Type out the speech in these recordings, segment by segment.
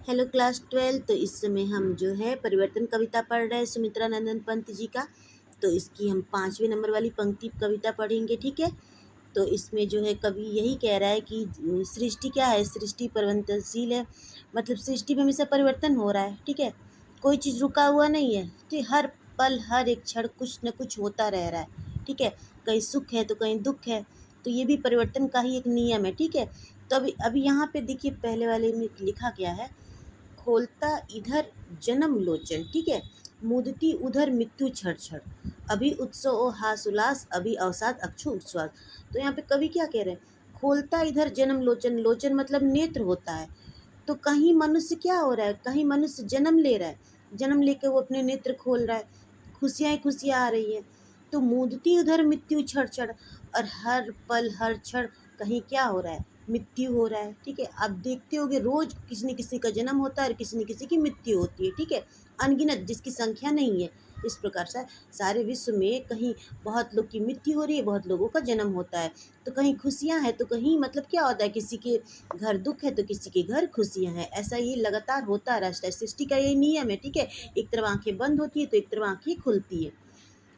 Hello class 12। तो इस समय हम जो है परिवर्तन कविता पढ़ रहे हैं सुमित्रा नंदन पंत जी का। तो इसकी हम 5वें नंबर वाली पंक्ति कविता पढ़ेंगे, ठीक है। तो इसमें जो है कवि यही कह रहा है कि सृष्टि क्या है, सृष्टि परिवर्तनशील है। मतलब सृष्टि में हमेशा परिवर्तन हो रहा है, ठीक है। कोई चीज़ रुका हुआ नहीं है, ठीक। हर पल हर एक क्षण कुछ न कुछ होता रह रहा है, ठीक है। कहीं सुख है तो कहीं दुख है, तो ये भी परिवर्तन का ही एक नियम है, ठीक है। तो अभी यहाँ पे देखिए पहले वाले में लिखा गया है, खोलता इधर जन्म लोचन, ठीक है। मुदती उधर मृत्यु छड़ छड़, अभी उत्सव ओ हास उल्लास, अभी अवसाद अक्षु उच्छ्वास। तो यहाँ पे कवि क्या कह रहे हैं, खोलता इधर जन्म लोचन, लोचन मतलब नेत्र होता है। तो कहीं मनुष्य क्या हो रहा है, कहीं मनुष्य जन्म ले रहा है, जन्म लेकर वो अपने नेत्र खोल रहा है, खुशियाँ ही खुशियाँ आ रही हैं। तो मुदती उधर मृत्यु छड़ छड़, और हर पल हर क्षण कहीं क्या हो रहा है, मृत्यु हो रहा है, ठीक है। आप देखते होगे रोज किसी न किसी का जन्म होता है और किसी न किसी की मृत्यु होती है, ठीक है। अनगिनत, जिसकी संख्या नहीं है। इस प्रकार से सारे विश्व में कहीं बहुत लोग की मृत्यु हो रही है, बहुत लोगों का जन्म होता है। तो कहीं खुशियां हैं तो कहीं मतलब क्या होता है, किसी के घर दुख है तो किसी के घर खुशियां हैं। ऐसा ये लगातार होता रहता है, सृष्टि का ये नियम है, ठीक है। एक तरफ आंखें बंद होती है तो एक तरफ आंखें खुलती है।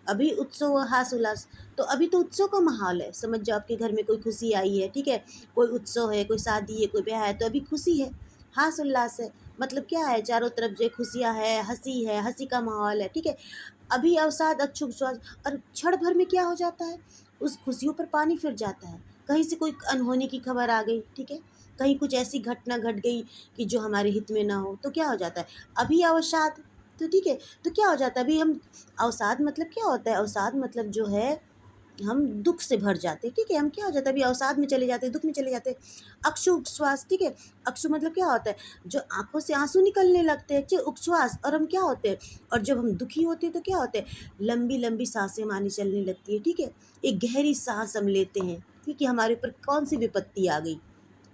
अभी उत्सव व हास उल्लास, तो अभी तो उत्सव का माहौल है। समझ जाओ आपके घर में कोई खुशी आई है, ठीक है। कोई उत्सव है, कोई शादी है, कोई ब्याह है, तो अभी खुशी है, हास उल्लास है। मतलब क्या है, चारों तरफ जो खुशियाँ है, हंसी का माहौल है, ठीक है। अभी अवसाद अक्षुभ श्वास, और क्षण भर में क्या हो जाता है, उस खुशियों पर पानी फिर जाता है। कहीं से कोई अनहोनी की खबर आ गई, ठीक है। कहीं कुछ ऐसी घटना घट गई कि जो हमारे हित में ना हो, तो क्या हो जाता है, अभी अवसाद। तो ठीक है, तो क्या हो जाता है, अभी हम अवसाद मतलब क्या होता है, अवसाद मतलब जो है हम दुख से भर जाते हैं, ठीक है। हम क्या हो जाता है, अभी अवसाद में चले जाते हैं, दुख में चले जाते हैं। अक्षु उच्छ्वास, ठीक है। अक्षु मतलब क्या होता है, जो आंखों से आंसू निकलने लगते हैं, ठीक, उच्छ्वास। और हम क्या होते हैं, और जब हम दुखी होते हैं तो क्या होते हैं, लंबी लंबी सांसें हमारी चलने लगती है, ठीक है। एक गहरी सांस हम लेते हैं, ठीक है। हमारे ऊपर कौन सी विपत्ति आ गई,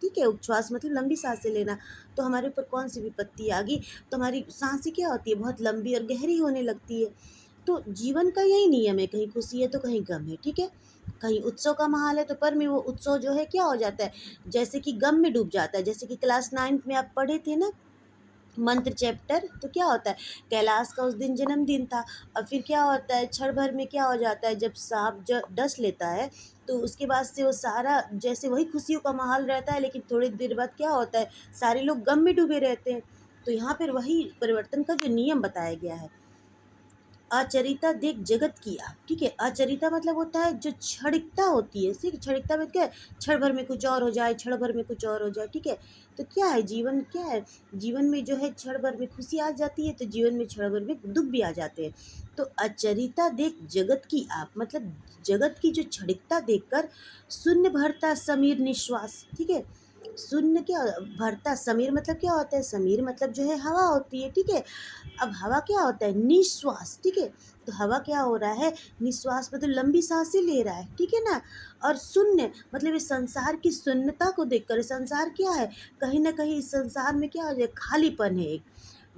ठीक है। उच्छ्वास मतलब लंबी सांसें लेना। तो हमारे ऊपर कौन सी विपत्ति आ गई, तो हमारी सांसें क्या होती है, बहुत लंबी और गहरी होने लगती है। तो जीवन का यही नियम है, कहीं खुशी है तो कहीं गम है, ठीक है। कहीं उत्सव का माहौल है तो पर में वो उत्सव जो है क्या हो जाता है, जैसे कि गम में डूब जाता है। जैसे कि क्लास 9 में आप पढ़े थे ना मंत्र चैप्टर, तो क्या होता है, कैलाश का उस दिन जन्मदिन था। और फिर क्या होता है, क्षण भर में क्या हो जाता है, जब सांप डस लेता है तो उसके बाद से वो सारा जैसे वही खुशियों का माहौल रहता है, लेकिन थोड़ी देर बाद क्या होता है, सारे लोग गम में डूबे रहते हैं। तो यहाँ पर वही परिवर्तन का जो नियम बताया गया है, आचरिता देख जगत की आप, ठीक है। आचरिता मतलब होता है जो क्षणिकता होती है, ठीक। क्षणिकता में क्या है, क्षण भर में कुछ और हो जाए, क्षण भर में कुछ और हो जाए, ठीक है। तो क्या है, जीवन क्या है, जीवन में जो है क्षण भर में खुशी आ जाती है तो जीवन में क्षण भर में दुख भी आ जाते हैं। तो आचरिता देख जगत की आप मतलब जगत की जो क्षणिकता देखकर शून्य भरता समीर निश्वास, ठीक है। शून्य क्या भरता, समीर मतलब क्या होता है, समीर मतलब जो है हवा होती है, ठीक है। अब हवा क्या होता है, निश्वास, ठीक है। तो हवा क्या हो रहा है, निश्वास मतलब लंबी सांसें ले रहा है, ठीक है ना। और शून्य मतलब इस संसार की शून्यता को देखकर, संसार क्या है, कहीं ना कहीं इस संसार में क्या हो जाए, खालीपन है एक,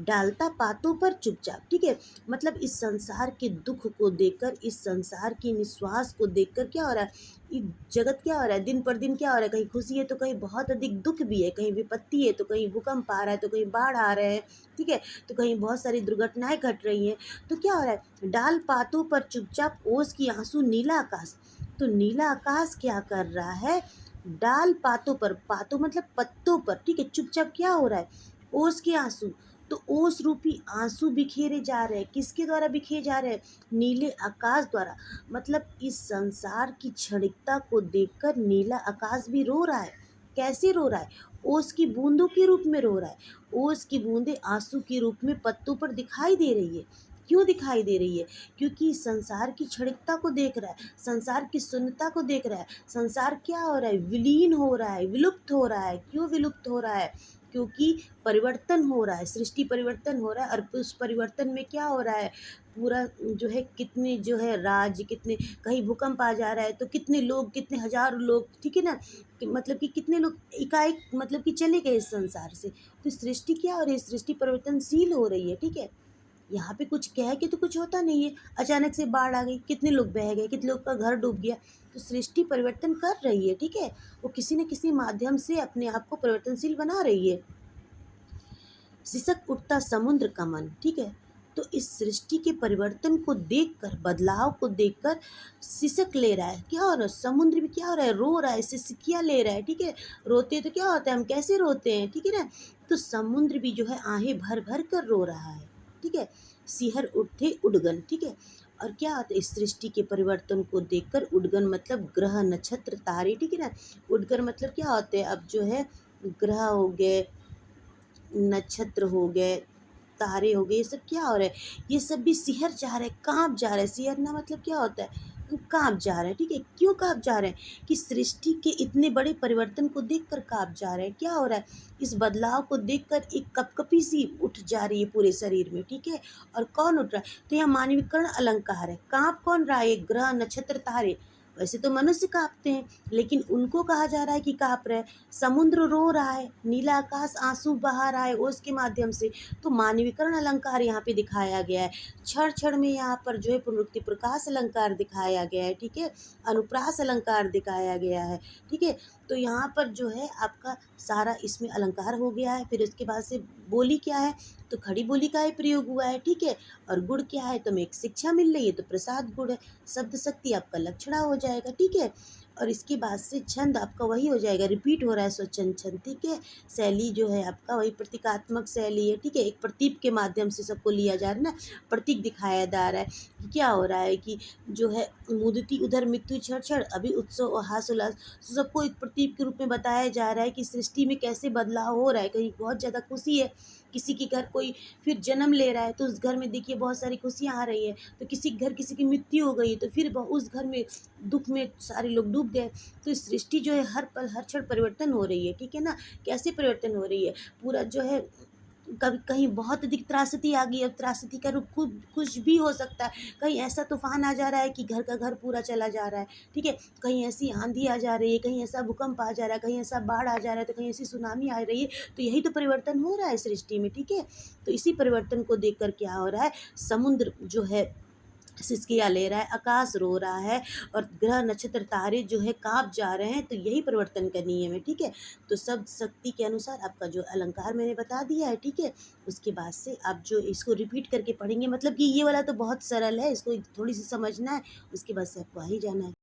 डालता पातों पर चुपचाप, ठीक है। मतलब इस संसार के दुख को देखकर, इस संसार की निश्वास को देखकर क्या हो रहा है, ये जगत क्या हो रहा है, दिन पर दिन क्या हो रहा है, कहीं खुशी है तो कहीं बहुत अधिक दुख भी है, कहीं विपत्ति है तो कहीं भूकंप आ रहा है तो कहीं बाढ़ आ रहे हैं, ठीक है। तो कहीं बहुत सारी दुर्घटनाएं घट रही हैं। तो क्या हो रहा है, डाल पातों पर चुपचाप ओस की आंसू नीला आकाश। तो नीला आकाश क्या कर रहा है, डाल पातों पर, पातों मतलब पत्तों पर, ठीक है, चुपचाप क्या हो रहा है, ओस के आंसू। तो ओस रूपी आंसू बिखेरे जा रहे हैं, किसके द्वारा बिखेरे जा रहे हैं, नीले आकाश द्वारा। मतलब इस संसार की क्षणिकता को देखकर नीला आकाश भी रो रहा है। कैसे रो रहा है, ओस की बूंदों के रूप में रो रहा है। ओस की बूंदें आंसू के रूप में पत्तों पर दिखाई दे रही है। क्यों दिखाई दे रही है, क्योंकि संसार की क्षणिकता को देख रहा है, संसार की शून्यता को देख रहा है। संसार क्या हो रहा है, विलीन हो रहा है, विलुप्त हो रहा है। क्यों विलुप्त हो रहा है, क्योंकि परिवर्तन हो रहा है, सृष्टि परिवर्तन हो रहा है। और उस परिवर्तन में क्या हो रहा है, पूरा जो है कितने जो है राज्य, कितने कहीं भूकंप आ जा रहा है तो कितने लोग, कितने हजारों लोग, ठीक है ना, कि मतलब कि कितने लोग एकाएक मतलब कि चले गए इस संसार से। तो सृष्टि क्या हो रही है, सृष्टि परिवर्तनशील हो रही है, ठीक है। यहाँ पे कुछ कह के तो कुछ होता नहीं है, अचानक से बाढ़ आ गई, कितने लोग बह गए, कितने लोग का घर डूब गया। तो सृष्टि परिवर्तन कर रही है, ठीक है। वो किसी न किसी माध्यम से अपने आप को परिवर्तनशील बना रही है। सिसक उठता समुद्र का मन, ठीक है। तो इस सृष्टि के परिवर्तन को देखकर, बदलाव को देखकर सिसक ले रहा है। क्या हो रहा है? समुद्र भी क्या हो रहा है? रो रहा है, सिसकियाँ ले रहा है, ठीक है। रोते तो क्या होता है, हम कैसे रोते हैं, ठीक है ना। तो समुद्र भी जो है आहें भर भर कर रो रहा है, ठीक है। सिहर उठे उडगन, ठीक है। और क्या होता है, इस सृष्टि के परिवर्तन को देखकर, उडगन मतलब ग्रह नक्षत्र तारे, ठीक है ना। उडगन मतलब क्या होते हैं, अब जो है ग्रह हो गए, नक्षत्र हो गए, तारे हो गए, ये सब क्या हो रहा है, ये सब भी सिहर जा रहे हैं, काँप जा रहे हैं। सिहरना मतलब क्या होता है, काँप जा रहे हैं, ठीक है। क्यों काँप जा रहे हैं, कि सृष्टि के इतने बड़े परिवर्तन को देखकर काँप जा रहे हैं। क्या हो रहा है, इस बदलाव को देखकर एक कँपकँपी सी उठ जा रही है पूरे शरीर में, ठीक है। और कौन उठ रहा है, तो यहाँ मानवीकरण अलंकार है। काँप कौन रहा है, ये ग्रह नक्षत्र तारे। वैसे तो मनुष्य काँपते हैं, लेकिन उनको कहा जा रहा है कि काँप रहे हैं। समुद्र रो रहा है, नीला आकाश आंसू बहा रहा है ओस के माध्यम से। तो मानवीकरण अलंकार यहाँ पे दिखाया गया है। क्षण क्षण में यहाँ पर जो है पुनरुक्ति प्रकाश अलंकार दिखाया गया है, ठीक है। अनुप्रास अलंकार दिखाया गया है, ठीक है। तो यहाँ पर जो है आपका सारा इसमें अलंकार हो गया है। फिर उसके बाद से बोली क्या है, तो खड़ी बोली का ही प्रयोग हुआ है, ठीक है। और गुण क्या है, तो हमें एक शिक्षा मिल रही है, तो प्रसाद गुण है। शब्द शक्ति आपका लक्षणा हो जाएगा, ठीक है। और इसके बाद से छंद आपका वही हो जाएगा, रिपीट हो रहा है स्वच्छंद छंद, ठीक है। शैली जो है आपका वही प्रतीकात्मक शैली है, ठीक है। एक प्रतीक के माध्यम से सबको लिया जा रहा है ना, प्रतीक दिखाया जा रहा है कि क्या हो रहा है, कि जो है मुदती उधर मृत्यु क्षण क्षण, अभी उत्सव और हास उल्लास। तो सबको एक प्रतीक के रूप में बताया जा रहा है कि सृष्टि में कैसे बदलाव हो रहा है। कहीं बहुत ज़्यादा खुशी है, किसी के घर कोई फिर जन्म ले रहा है, तो उस घर में देखिए बहुत सारी खुशियाँ आ रही हैं। तो किसी के घर किसी की मृत्यु हो गई, तो फिर उस घर में दुख में सारे लोग डूब गए। तो इस सृष्टि जो है हर पल हर क्षण परिवर्तन हो रही है, ठीक है ना। कैसे परिवर्तन हो रही है, पूरा जो है कभी कहीं बहुत अधिक त्रासदी आ गई, अब त्रासदी का रूप कुछ भी हो सकता है। कहीं ऐसा तूफान आ जा रहा है कि घर का घर पूरा चला जा रहा है, ठीक है। कहीं ऐसी आंधी आ जा रही है, कहीं ऐसा भूकंप आ जा रहा है, कहीं ऐसा बाढ़ आ जा रहा है, तो कहीं ऐसी सुनामी आ रही है। तो यही तो परिवर्तन हो रहा है सृष्टि में, ठीक है। तो इसी परिवर्तन को देखकर क्या हो रहा है, समुद्र जो है सिसकियाँ ले रहा है, आकाश रो रहा है, और ग्रह नक्षत्र तारे जो है काँप जा रहे हैं। तो यही परिवर्तन का नियम है, ठीक है। तो शब्द शक्ति के अनुसार आपका जो अलंकार मैंने बता दिया है, ठीक है। उसके बाद से आप जो इसको रिपीट करके पढ़ेंगे, मतलब कि ये वाला तो बहुत सरल है, इसको थोड़ी सी समझना है, उसके बाद से आपको आ ही जाना है।